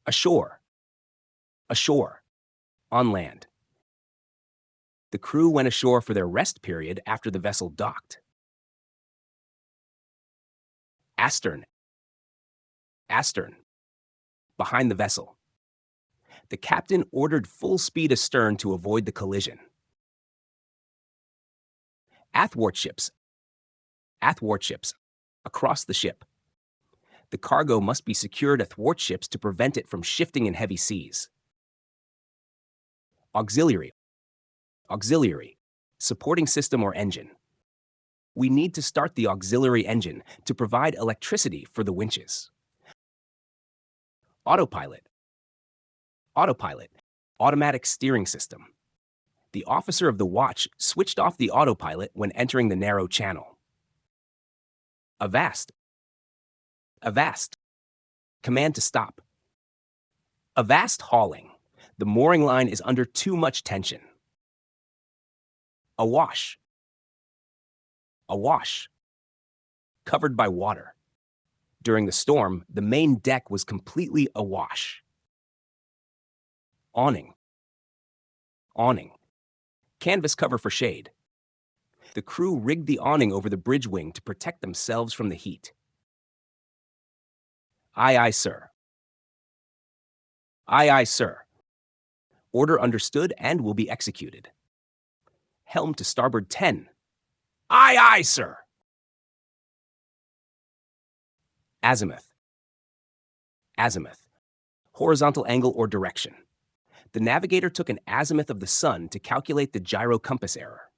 Ashore. Ashore. On land. The crew went ashore for their rest period after the vessel docked. Astern. Astern. Behind the vessel. The captain ordered full speed astern to avoid the collision. Athwartships. Athwartships. Across the ship. The cargo must be secured athwartships to prevent it from shifting in heavy seas. Auxiliary. Auxiliary. Supporting system or engine. We need to start the auxiliary engine to provide electricity for the winches. Autopilot. Autopilot. Automatic steering system. The officer of the watch switched off the autopilot when entering the narrow channel. Avast. Avast. Command to stop. Avast hauling. The mooring line is under too much tension. Awash. Awash. Covered by water. During the storm, the main deck was completely awash. Awning. Awning. Canvas cover for shade. The crew rigged the awning over the bridge wing to protect themselves from the heat. Aye, aye, sir. Aye, aye, sir. Order understood and will be executed. Helm to starboard 10. Aye, aye, sir. Azimuth. Azimuth. Horizontal angle or direction. The navigator took an azimuth of the sun to calculate the gyro compass error.